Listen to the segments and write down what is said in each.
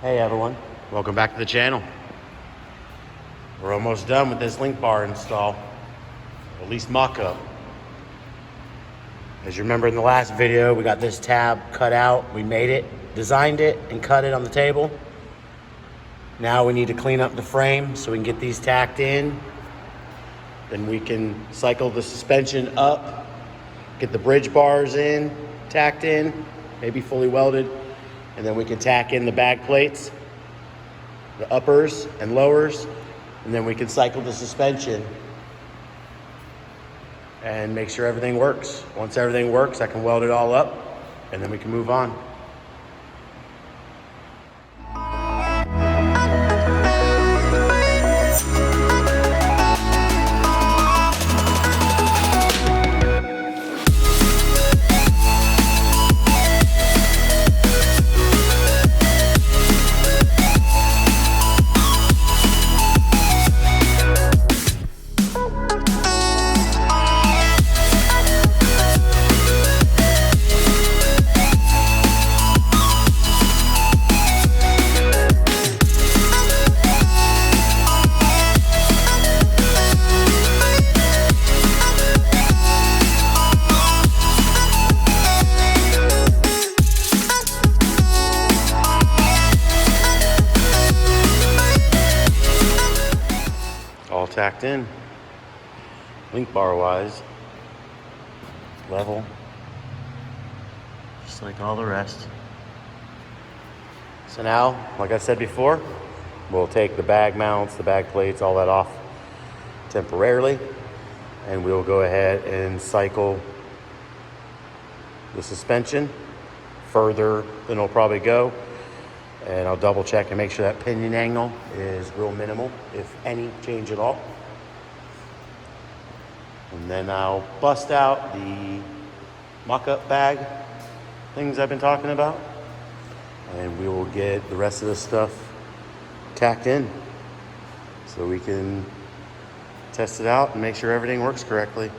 Hey everyone, welcome back to the channel. We're almost done with this link bar install, or at least mock-up. As you remember in the last video, we got this tab cut out. We made it, designed it, and cut it on the table. Now we need to clean up the frame so we can get these tacked in. Then we can cycle the suspension up, get the bridge bars in, tacked in, maybe fully welded, and then we can tack in the bag plates, the uppers and lowers, and then we can cycle the suspension and make sure everything works. Once everything works, I can weld it all up, and then we can move on. All tacked in, link bar wise, level, just like all the rest. So now, like I said before, we'll take the bag mounts, the bag plates, all that off temporarily, and we'll go ahead and cycle the suspension further than it'll probably go. And I'll double check and make sure that pinion angle is real minimal, if any change at all. And then I'll bust out the mock-up bag things I've been talking about. And we will get the rest of this stuff tacked in so we can test it out and make sure everything works correctly.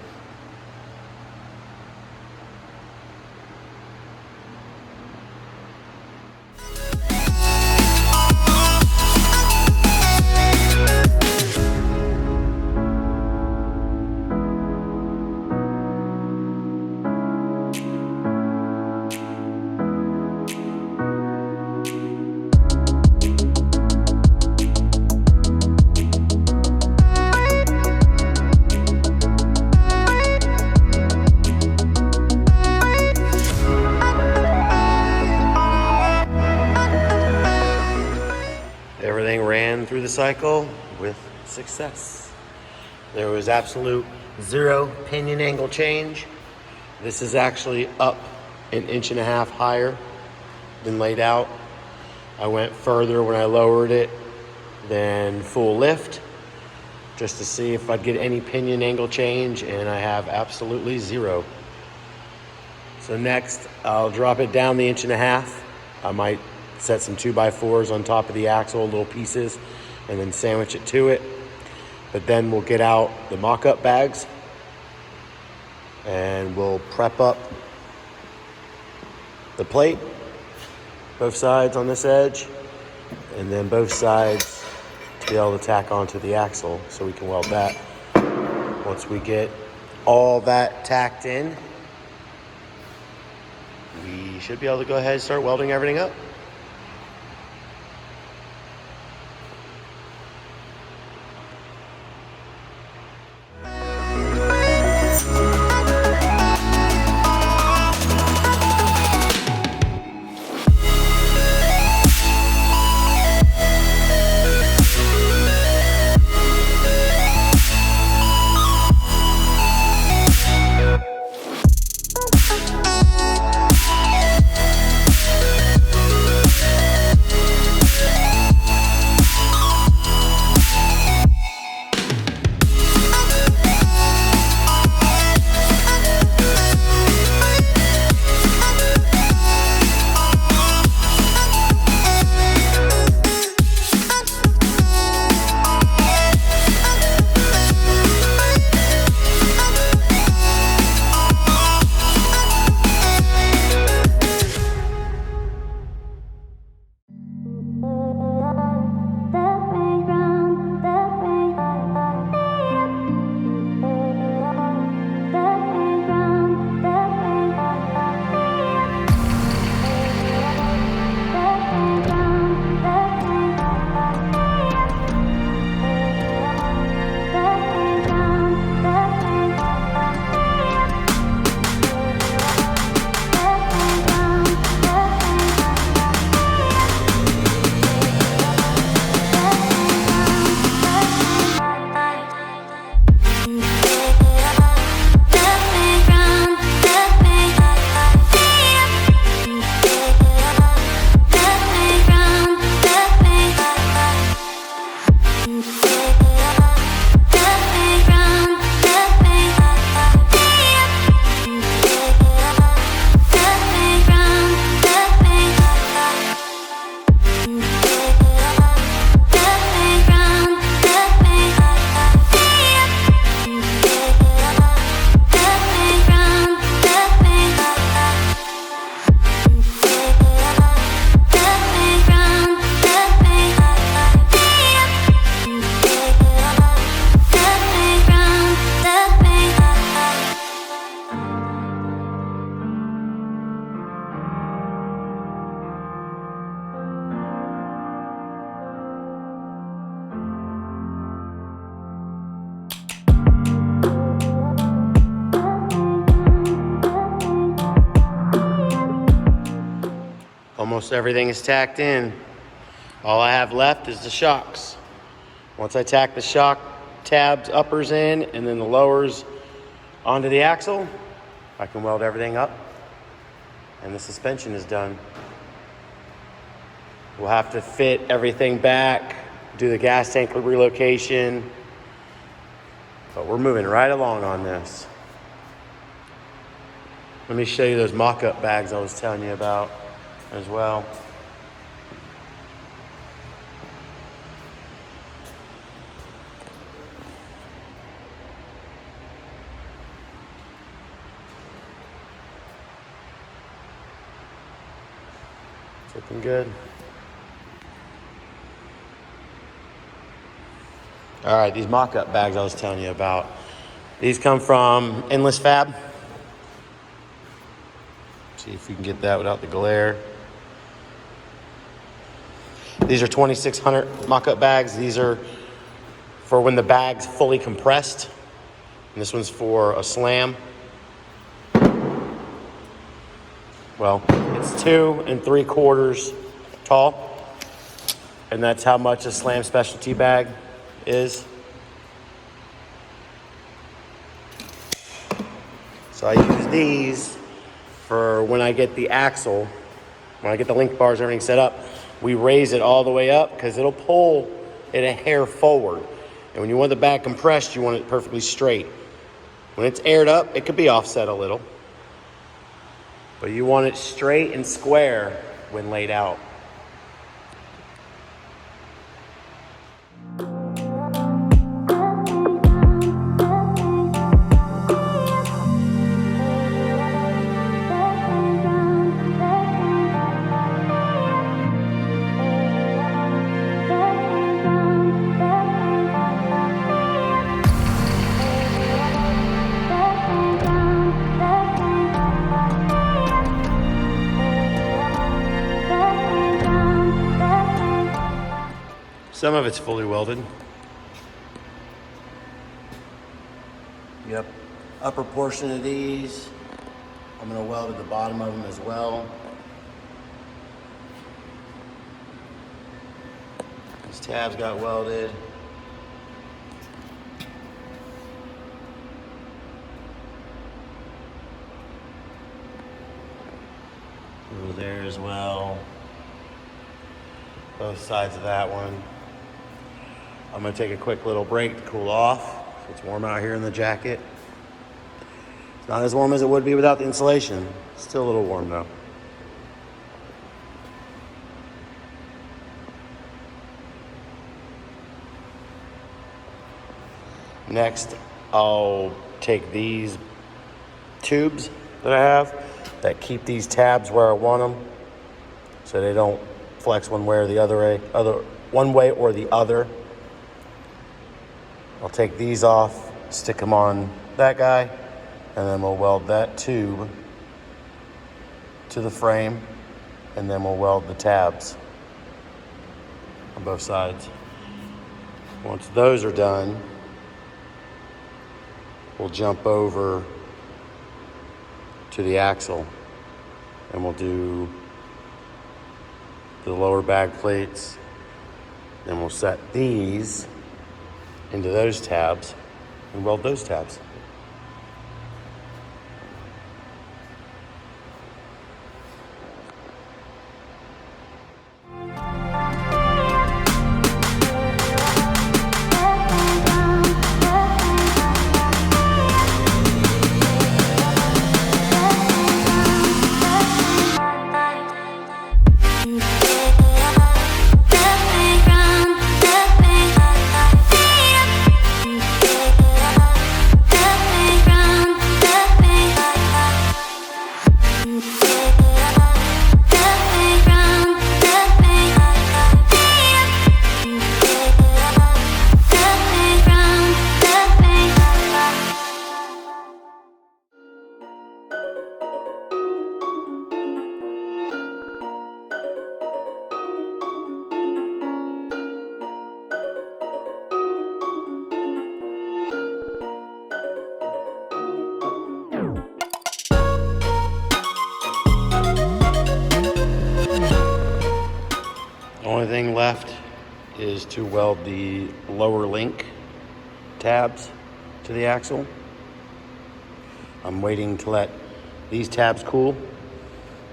Everything ran through the cycle with success. There was absolute zero pinion angle change. This is actually up 1.5 inches higher than laid out. I went further when I lowered it than full lift, just to see if I'd get any pinion angle change, and I have absolutely zero. So next, I'll drop it down the 1.5 inches. I might set some 2x4s on top of the axle, little pieces, and then sandwich it to it. But then we'll get out the mock-up bags and we'll prep up the plate, both sides on this edge, and then both sides to be able to tack onto the axle so we can weld that. Once we get all that tacked in, we should be able to go ahead and start welding everything up. Almost everything is tacked in. All I have left is the shocks. Once I tack the shock tabs uppers in and then the lowers onto the axle, I can weld everything up and the suspension is done. We'll have to fit everything back, do the gas tank relocation, but we're moving right along on this. Let me show you those mock-up bags I was telling you about as well. It's looking good. All right, these mock-up bags I was telling you about. These come from Endless Fab. See if we can get that without the glare. These are 2600 mock-up bags. These are for when the bag's fully compressed. And this one's for a slam. Well, it's 2 3/4 tall. And that's how much a slam specialty bag is. So I use these for when I get the axle, when I get the link bars and everything set up, we raise it all the way up because it'll pull it a hair forward. And when you want the bag compressed, you want it perfectly straight. When it's aired up, it could be offset a little, but you want it straight and square when laid out. Some of it's fully welded. Yep, upper portion of these, I'm gonna weld at the bottom of them as well. These tabs got welded. Over there as well. Both sides of that one. I'm gonna take a quick little break to cool off. It's warm out here in the jacket. It's not as warm as it would be without the insulation. Still a little warm though. Next, I'll take these tubes that I have that keep these tabs where I want them so they don't flex one way or the one way or the other. I'll take these off, stick them on that guy, and then we'll weld that tube to the frame, and then we'll weld the tabs on both sides. Once those are done, we'll jump over to the axle and we'll do the lower bag plates. Then we'll set these into those tabs and weld those tabs. is to weld the lower link tabs to the axle. I'm waiting to let these tabs cool.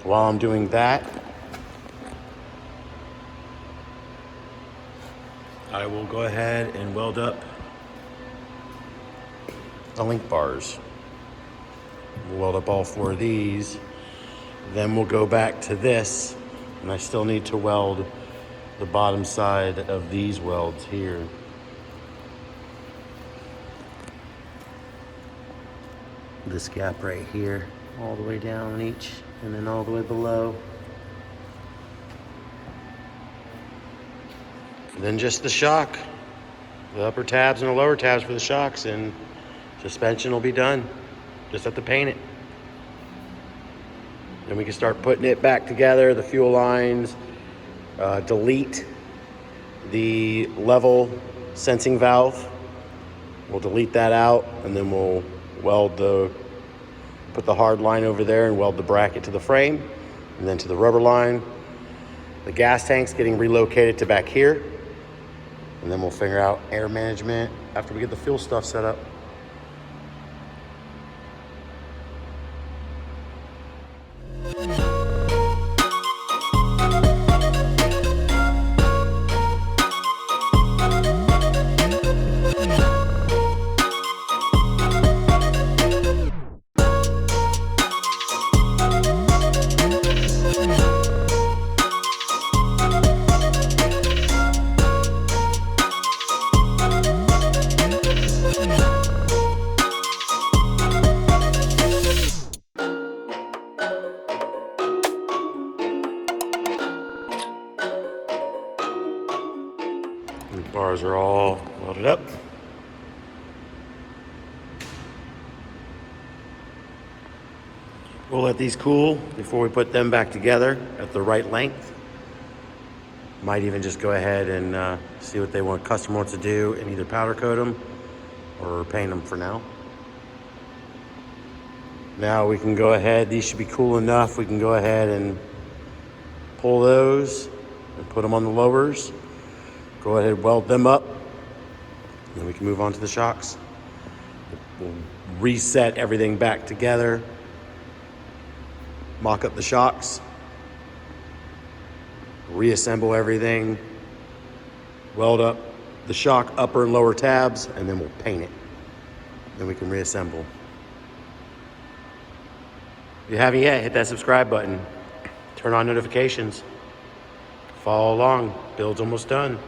While I'm doing that, I will go ahead and weld up the link bars. We'll weld up all 4 of these. Then we'll go back to this, and I still need to weld the bottom side of these welds here. This gap right here, all the way down each, and then all the way below. And then just the shock, the upper tabs and the lower tabs for the shocks, and suspension will be done. Just have to paint it. Then we can start putting it back together, the fuel lines, delete the level sensing valve. We'll delete that out, and then we'll put the hard line over there and weld the bracket to the frame, and then to the rubber line. The gas tank's getting relocated to back here, and then we'll figure out air management after we get the fuel stuff set up. The bars are all welded up. We'll let these cool before we put them back together at the right length. Might even just go ahead and see what customer wants to do and either powder coat them or paint them for now. Now we can go ahead, these should be cool enough, we can go ahead and pull those and put them on the lowers. Go ahead and weld them up, and then we can move on to the shocks. We'll reset everything back together, mock up the shocks, reassemble everything, weld up the shock upper and lower tabs, and then we'll paint it. Then we can reassemble. If you haven't yet, hit that subscribe button. Turn on notifications. Follow along. Build's almost done.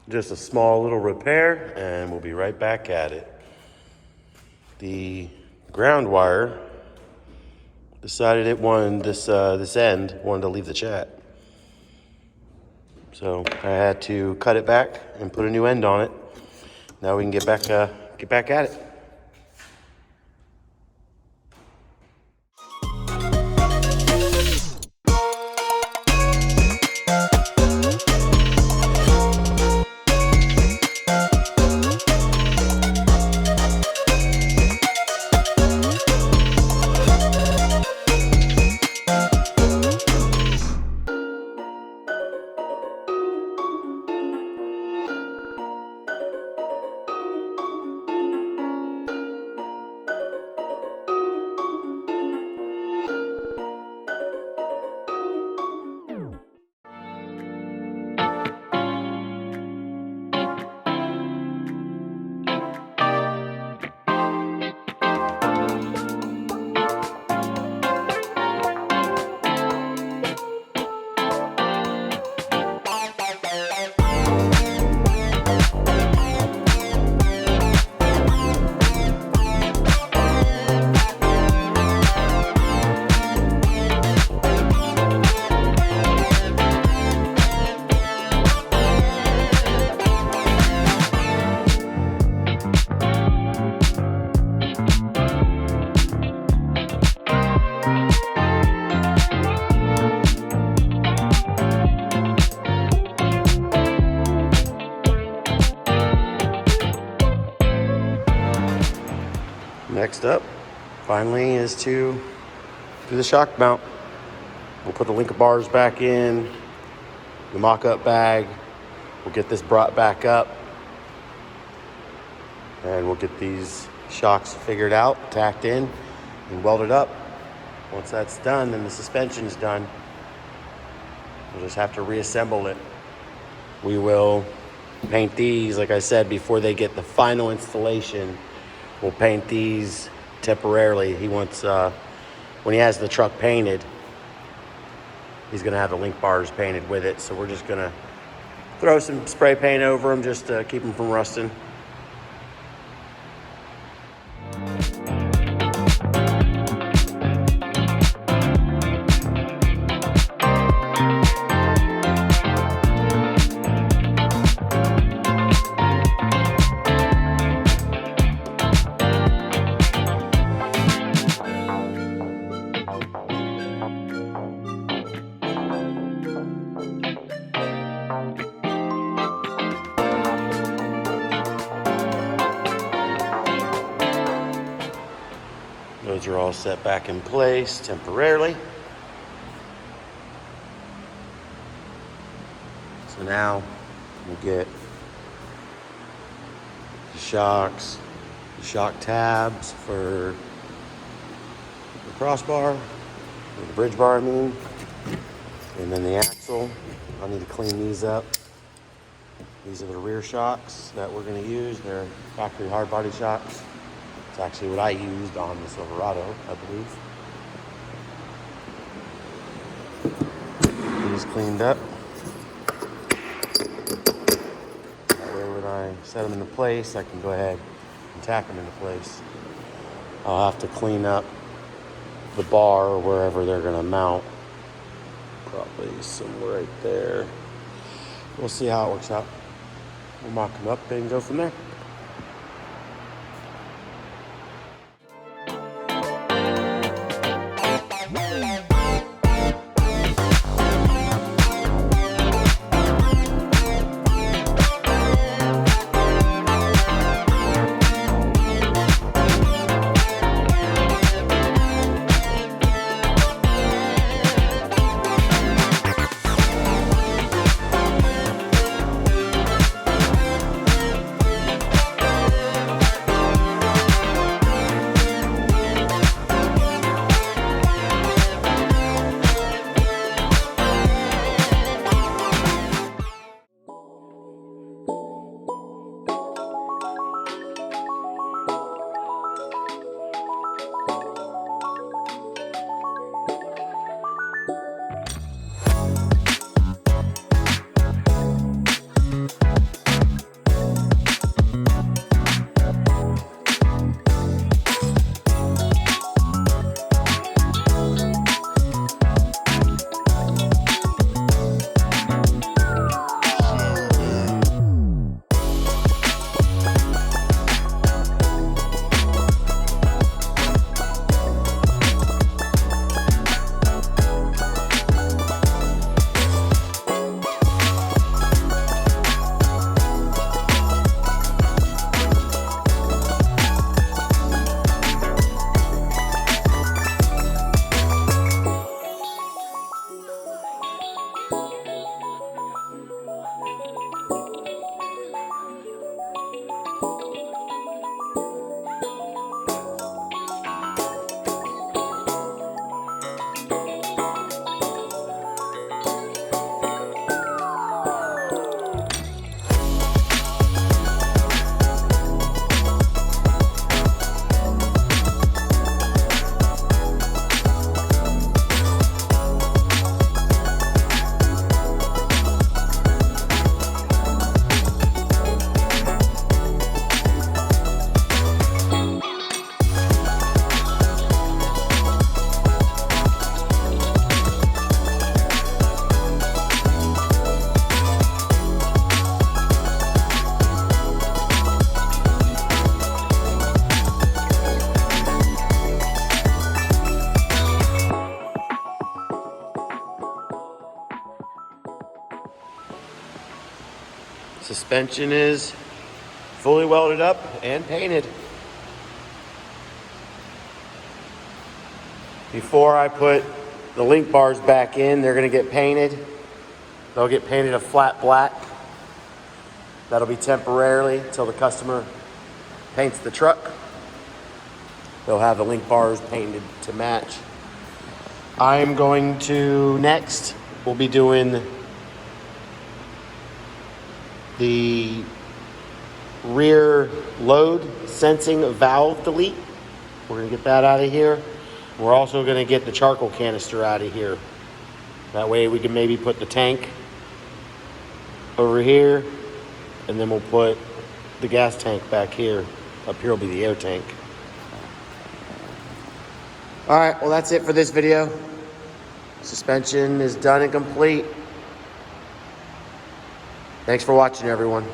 Just a small little repair, and we'll be right back at it. The ground wire decided it wanted this end wanted to leave the chat, so I had to cut it back and put a new end on it. Now we can get back at it. Next up, finally, is to do the shock mount. We'll put the link bars back in, the mock-up bag. We'll get this brought back up, and we'll get these shocks figured out, tacked in, and welded up. Once that's done, then the suspension's done. We'll just have to reassemble it. We will paint these, like I said, before they get the final installation. We'll paint these temporarily. He wants, when he has the truck painted, he's gonna have the link bars painted with it. So we're just gonna throw some spray paint over them just to keep them from rusting. Those are all set back in place temporarily. So now we get the shocks, the shock tabs for the crossbar, or the bridge bar I mean, and then the axle. I need to clean these up. These are the rear shocks that we're going to use. They're factory hard body shocks. It's actually what I used on the Silverado, I believe. These cleaned up. That way when I set them into place, I can go ahead and tack them into place. I'll have to clean up the bar wherever they're going to mount. Probably somewhere right there. We'll see how it works out. We'll mock them up and go from there. Suspension is fully welded up and painted. Before I put the link bars back in, they're gonna get painted. They'll get painted a flat black. That'll be temporarily until the customer paints the truck. They'll have the link bars painted to match. I'm going to, next, we'll be doing the rear load sensing valve delete. We're gonna get that out of here. We're also gonna get the charcoal canister out of here. That way we can maybe put the tank over here, and then we'll put the gas tank back here. Up here will be the air tank. All right, well that's it for this video. Suspension is done and complete. Thanks for watching, everyone.